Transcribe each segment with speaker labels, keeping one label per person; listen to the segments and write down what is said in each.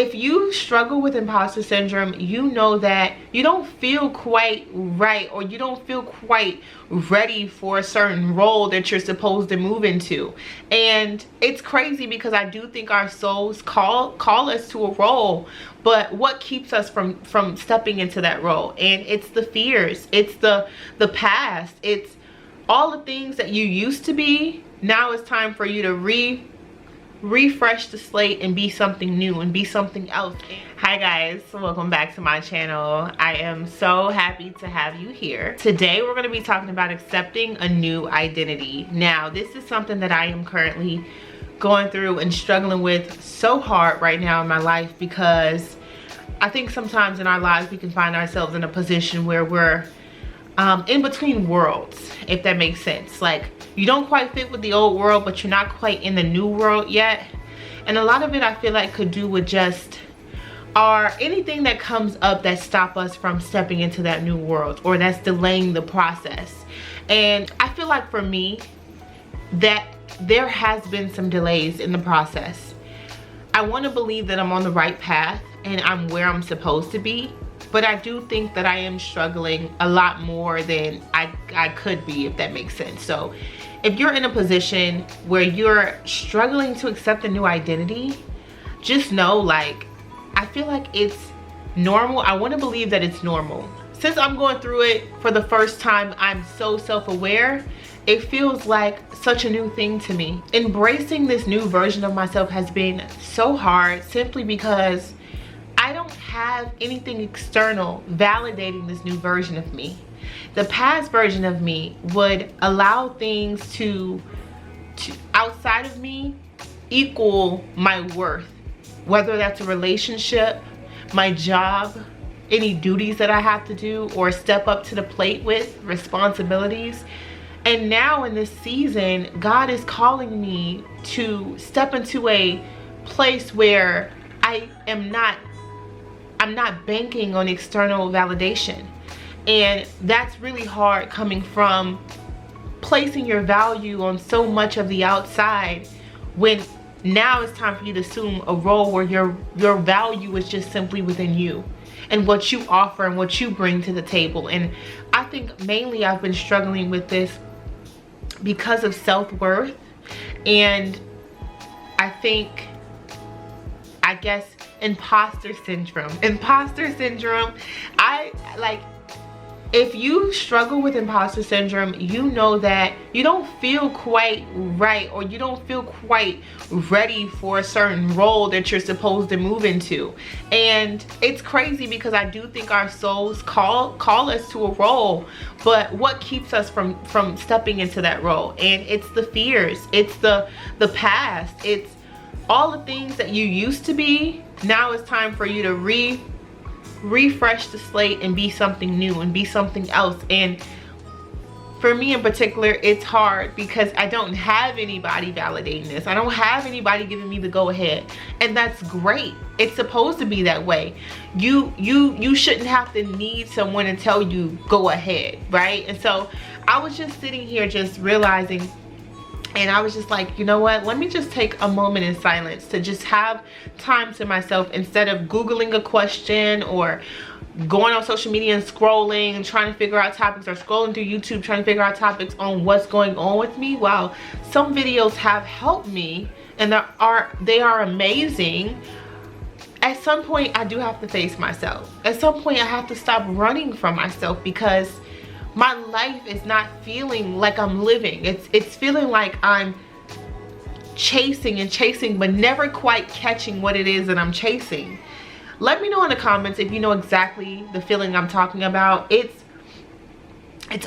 Speaker 1: If you struggle with imposter syndrome, you know that you don't feel quite right, or you don't feel quite ready for a certain role that you're supposed to move into. And it's crazy because I do think our souls call us to a role, but what keeps us from stepping into that role? And it's the fears, it's the past, it's all the things that you used to be. Now it's time for you to refresh the slate and be something new and be something else. Hi guys, welcome back to my channel. I am so happy to have you here. Today we're going to be talking about accepting a new identity. Now this is something that I am currently going through and struggling with so hard right now in my life, because I think sometimes in our lives we can find ourselves in a position where we're in between worlds, if that makes sense. Like, you don't quite fit with the old world, but you're not quite in the new world yet. And a lot of it I feel like could do with just anything that comes up that stop us from stepping into that new world, or that's delaying the process. And I feel like for me that there has been some delays in the process. I want to believe that I'm on the right path and I'm where I'm supposed to be, but I do think that I am struggling a lot more than I could be, if that makes sense. So if you're in a position where you're struggling to accept a new identity, just know, like, I feel like it's normal. I want to believe that it's normal. Since I'm going through it for the first time, I'm so self-aware. It feels like such a new thing to me. Embracing this new version of myself has been so hard, simply because I don't have anything external validating this new version of me. The past version of me would allow things to outside of me equal my worth, whether that's a relationship, my job, any duties that I have to do or step up to the plate with, responsibilities. And now in this season, God is calling me to step into a place where I'm not banking on external validation. And that's really hard, coming from placing your value on so much of the outside, when now it's time for you to assume a role where your value is just simply within you and what you offer and what you bring to the table. And I think mainly I've been struggling with this because of self-worth, and I guess imposter syndrome. If you struggle with imposter syndrome, you know that you don't feel quite right, or you don't feel quite ready for a certain role that you're supposed to move into. And it's crazy because I do think our souls call us to a role, but what keeps us from stepping into that role? And it's the fears, it's the past, it's all the things that you used to be. Now it's time for you to refresh the slate and be something new and be something else. And for me in particular, it's hard because I don't have anybody validating this. I don't have anybody giving me the go ahead, and that's great. It's supposed to be that way. You shouldn't have to need someone to tell you go ahead, right? And so I was just sitting here just realizing, and I was just like, you know what, let me just take a moment in silence to just have time to myself, instead of Googling a question or going on social media and scrolling and trying to figure out topics, or scrolling through YouTube trying to figure out topics on what's going on with me. Wow, some videos have helped me and they are amazing. At some point I do have to face myself. At some point I have to stop running from myself, because my life is not feeling like I'm living. It's feeling like I'm chasing and chasing, but never quite catching what it is that I'm chasing. Let me know in the comments if you know exactly the feeling I'm talking about. It's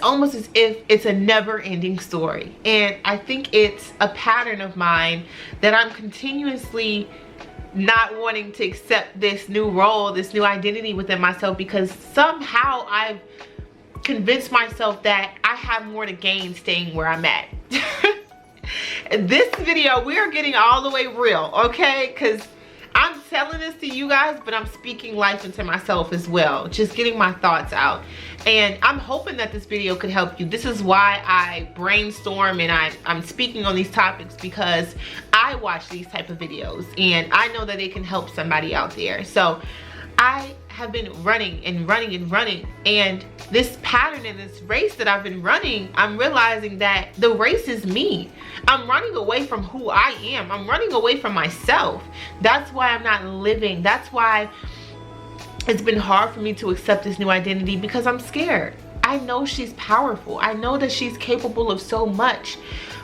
Speaker 1: almost as if it's a never-ending story. And I think it's a pattern of mine that I'm continuously not wanting to accept this new role, this new identity within myself, because somehow I've convince myself that I have more to gain staying where I'm at. In this video, we are getting all the way real, okay? Because I'm telling this to you guys, but I'm speaking life into myself as well, just getting my thoughts out. And I'm hoping that this video could help you. This is why I brainstorm and I'm speaking on these topics, because I watch these type of videos and I know that it can help somebody out there. So I have been running and running and running, and this pattern and this race that I've been running, I'm realizing that the race is me. I'm running away from who I am. I'm running away from myself. That's why I'm not living. That's why it's been hard for me to accept this new identity, because I'm scared. I know she's powerful. I know that she's capable of so much.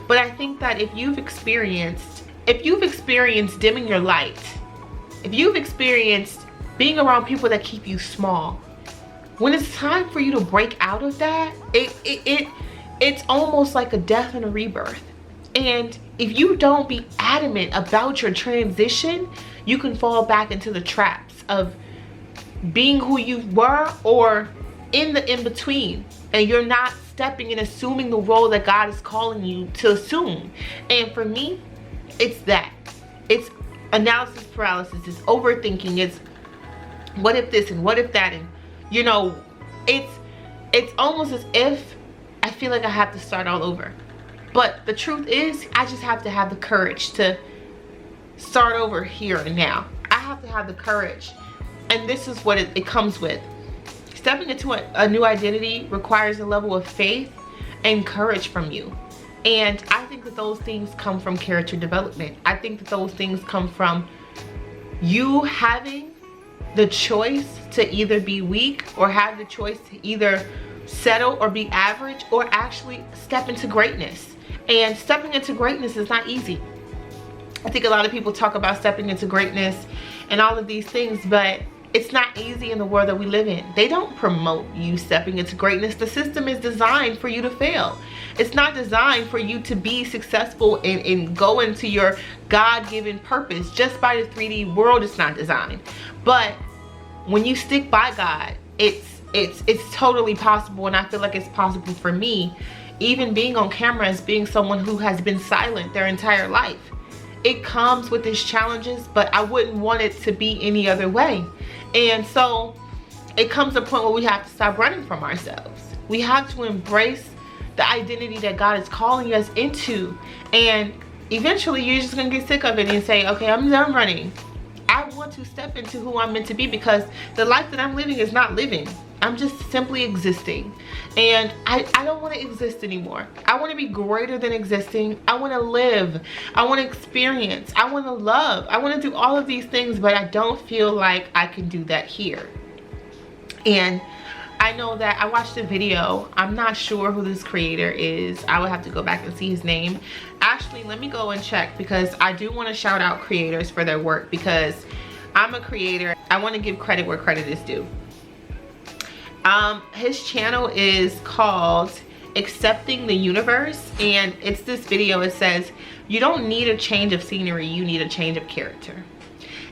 Speaker 1: But I think that if you've experienced dimming your light, if you've experienced being around people that keep you small, when it's time for you to break out of that, it's almost like a death and a rebirth. And if you don't be adamant about your transition, you can fall back into the traps of being who you were or in the in-between, and you're not stepping and assuming the role that God is calling you to assume. And for me, it's that. It's analysis paralysis, it's overthinking, it's what if this and what if that, and you know, it's almost as if I feel like I have to start all over. But the truth is, I just have to have the courage to start over here and now. I have to have the courage, and this is what it comes with. Stepping into a new identity requires a level of faith and courage from you. And I think that those things come from character development. I think that those things come from you having the choice to either be weak or have the choice to either settle or be average, or actually step into greatness. And stepping into greatness is not easy. I think a lot of people talk about stepping into greatness and all of these things, but it's not easy in the world that we live in. They don't promote you stepping into greatness. The system is designed for you to fail. It's not designed for you to be successful and go into your God-given purpose. Just by the 3D world, it's not designed. But when you stick by God, it's totally possible. And I feel like it's possible for me, even being on camera as being someone who has been silent their entire life. It comes with its challenges, but I wouldn't want it to be any other way. And so it comes to a point where we have to stop running from ourselves. We have to embrace the identity that God is calling us into. And eventually you're just gonna get sick of it and say, okay, I'm done running. I want to step into who I'm meant to be, because the life that I'm living is not living. I'm just simply existing. And I don't want to exist anymore. I want to be greater than existing. I want to live. I want to experience. I want to love. I want to do all of these things, but I don't feel like I can do that here. And I know that I watched a video. I'm not sure who this creator is. I would have to go back and see his name. Actually, let me go and check, because I do want to shout out creators for their work, because I'm a creator. I want to give credit where credit is due. His channel is called Accepting the Universe, and it's this video. It says, you don't need a change of scenery, you need a change of character.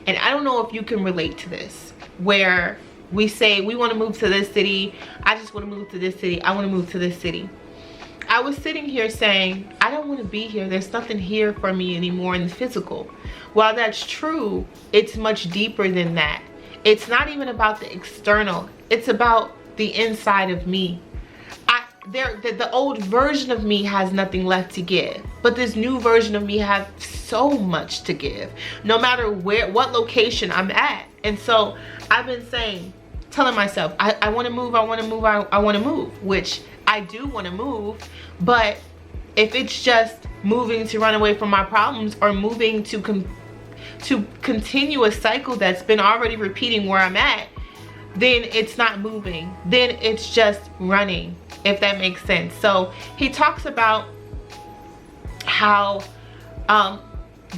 Speaker 1: And I don't know if you can relate to this, where we say we want to move to this city. I just want to move to this city. I want to move to this city. I was sitting here saying, I don't want to be here. There's nothing here for me anymore in the physical. While that's true, it's much deeper than that. It's not even about the external. It's about the inside of me. The old version of me has nothing left to give, but this new version of me has so much to give, no matter what location I'm at. And so I've been telling myself, I want to move, I want to move, I want to move, which I do want to move. But if it's just moving to run away from my problems, or moving to continue a cycle that's been already repeating where I'm at, then it's not moving. Then it's just running, if that makes sense. So he talks about how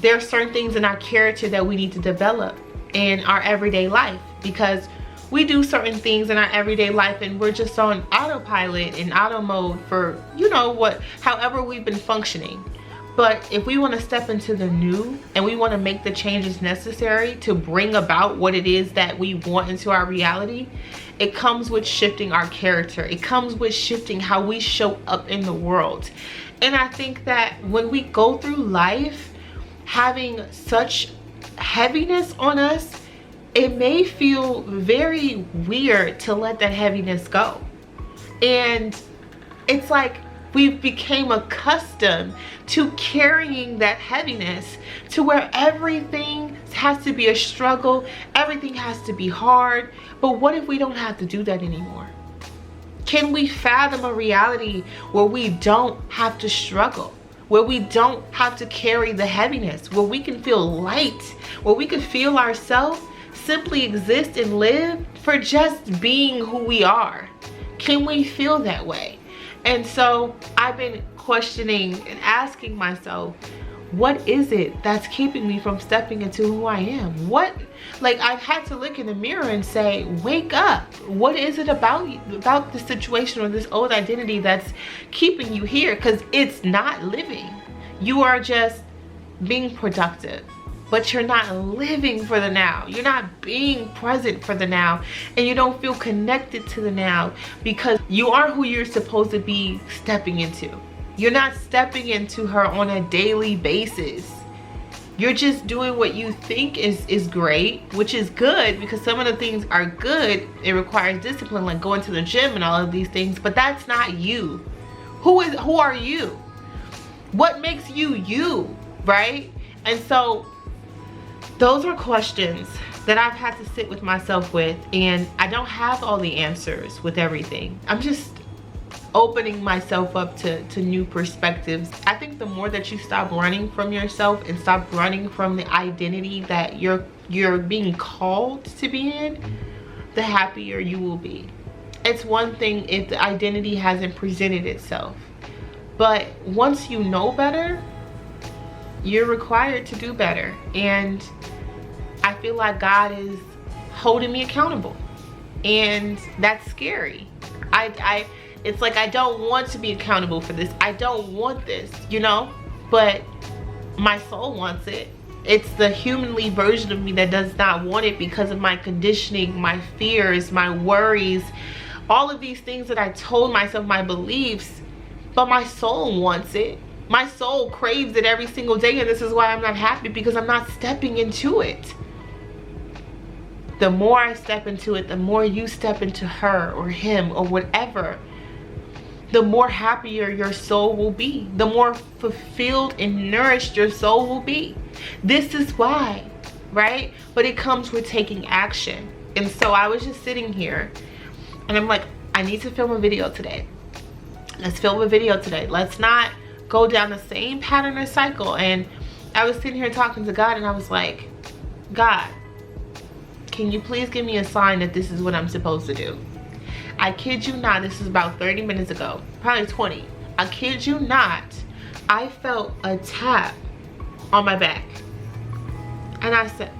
Speaker 1: there are certain things in our character that we need to develop in our everyday life, because we do certain things in our everyday life and we're just on autopilot and auto mode for, you know what, however we've been functioning. But if we want to step into the new and we want to make the changes necessary to bring about what it is that we want into our reality, it comes with shifting our character. It comes with shifting how we show up in the world. And I think that when we go through life having such heaviness on us, it may feel very weird to let that heaviness go. And it's like we've become accustomed to carrying that heaviness to where everything has to be a struggle, everything has to be hard. But what if we don't have to do that anymore? Can we fathom a reality where we don't have to struggle, where we don't have to carry the heaviness, where we can feel light, where we can feel ourselves, simply exist and live for just being who we are? Can we feel that way? And so I've been questioning and asking myself, what is it that's keeping me from stepping into who I am? I've had to look in the mirror and say, wake up. What is it about the situation or this old identity that's keeping you here? Because it's not living. You are just being productive, but you're not living for the now. You're not being present for the now, and you don't feel connected to the now because you aren't who you're supposed to be stepping into. You're not stepping into her on a daily basis. You're just doing what you think is great, which is good, because some of the things are good. It requires discipline, like going to the gym and all of these things, but that's not you. Who are you? What makes you you, right? And so those are questions that I've had to sit with myself with, and I don't have all the answers with everything. I'm just opening myself up to new perspectives. I think the more that you stop running from yourself and stop running from the identity that you're being called to be in, the happier you will be. It's one thing if the identity hasn't presented itself, but once you know better, you're required to do better. And I feel like God is holding me accountable, and that's scary. It's like I don't want to be accountable for this. I don't want this, you know, but my soul wants it. It's the humanly version of me that does not want it because of my conditioning, my fears, my worries, all of these things that I told myself, my beliefs. But my soul wants it. My soul craves it every single day, and this is why I'm not happy, because I'm not stepping into it. The more I step into it, the more you step into her or him or whatever, the more happier your soul will be, the more fulfilled and nourished your soul will be. This is why, right? But it comes with taking action. And so I was just sitting here and I'm like, I need to film a video today. Let's film a video today. Let's not go down the same pattern or cycle. And I was sitting here talking to God, and I was like, God, can you please give me a sign that this is what I'm supposed to do? I kid you not, this is about 30 minutes ago, probably 20. I kid you not, I felt a tap on my back. And I said,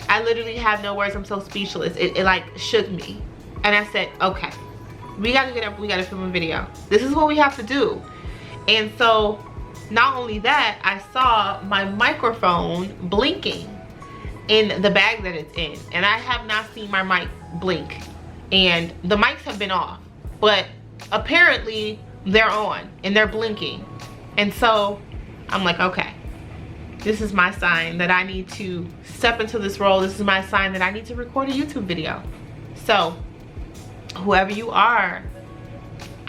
Speaker 1: I literally have no words. I'm so speechless. It like shook me. And I said, okay, we gotta get up, we gotta film a video. This is what we have to do. And so not only that, I saw my microphone blinking in the bag that it's in, and I have not seen my mic blink, and the mics have been off, but apparently they're on and they're blinking. And so I'm like, okay, this is my sign that I need to step into this role. This is my sign that I need to record a YouTube video. So whoever you are,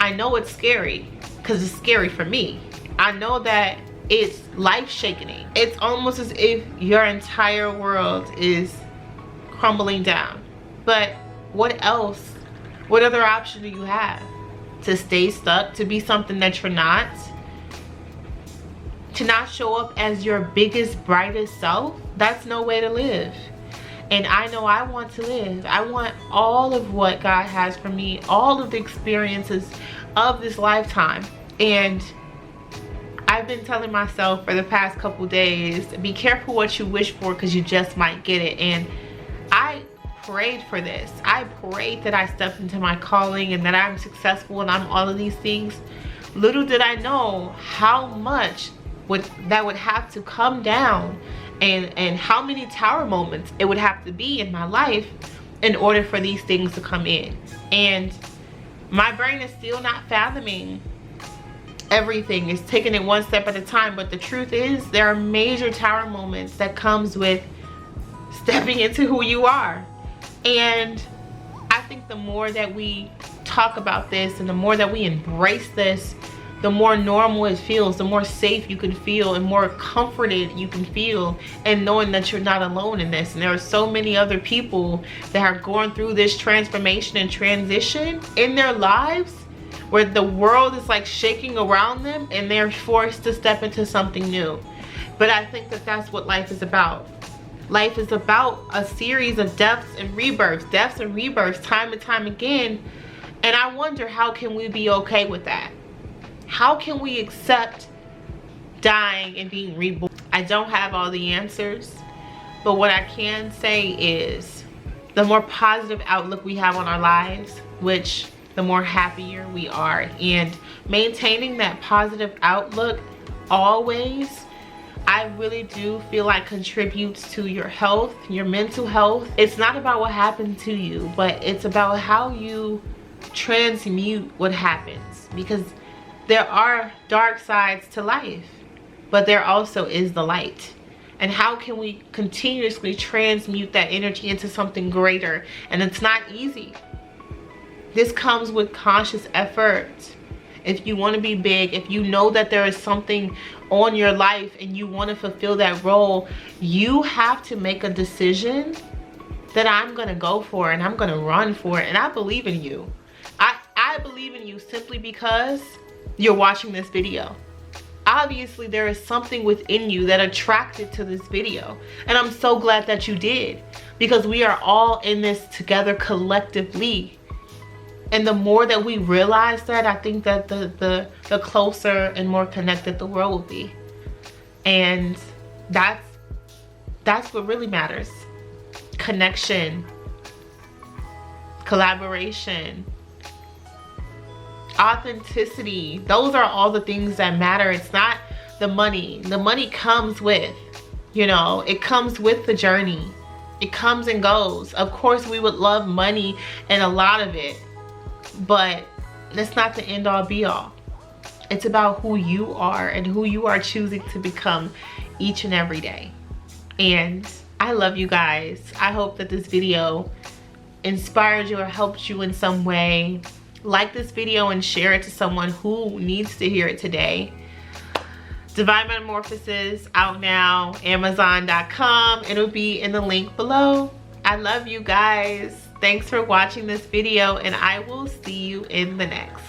Speaker 1: I know it's scary, because it's scary for me. I know that it's life-shaking. It's almost as if your entire world is crumbling down. But what else? What other option do you have? To stay stuck, to be something that you're not? To not show up as your biggest, brightest self? That's no way to live. And I know I want to live. I want all of what God has for me, all of the experiences of this lifetime. And I've been telling myself for the past couple days, be careful what you wish for, because you just might get it. And I prayed for this. I prayed that I stepped into my calling and that I'm successful and I'm all of these things. Little did I know how much that would have to come down, and how many tower moments it would have to be in my life in order for these things to come in. And my brain is still not fathoming everything, is taking it one step at a time. But the truth is, there are major tower moments that comes with stepping into who you are. And I think the more that we talk about this and the more that we embrace this, the more normal it feels, the more safe you can feel and more comforted you can feel, and knowing that you're not alone in this. And there are so many other people that are going through this transformation and transition in their lives, where the world is like shaking around them and they're forced to step into something new. But I think that that's what life is about. Life is about a series of deaths and rebirths, time and time again. And I wonder, how can we be okay with that? How can we accept dying and being reborn? I don't have all the answers, but what I can say is the more positive outlook we have on our lives, which the more happier we are. And maintaining that positive outlook always, I really do feel like contributes to your health, your mental health. It's not about what happened to you, but it's about how you transmute what happens. Because there are dark sides to life, but there also is the light. And how can we continuously transmute that energy into something greater? And it's not easy. This comes with conscious effort. If you want to be big, if you know that there is something on your life and you want to fulfill that role, you have to make a decision that I'm going to go for and I'm going to run for it. And I believe in you. I believe in you simply because you're watching this video. Obviously, there is something within you that attracted to this video. And I'm so glad that you did, because we are all in this together collectively. And the more that we realize that, I think that the closer and more connected the world will be. And that's what really matters. Connection, collaboration, authenticity. Those are all the things that matter. It's not the money. The money comes with, you know, it comes with the journey. It comes and goes. Of course, we would love money and a lot of it, but that's not the end all be all. It's about who you are and who you are choosing to become each and every day. And I love you guys. I hope that this video inspired you or helped you in some way. Like this video and share it to someone who needs to hear it today. Divine Metamorphosis out now, Amazon.com. It'll be in the link below. I love you guys. Thanks for watching this video, and I will see you in the next.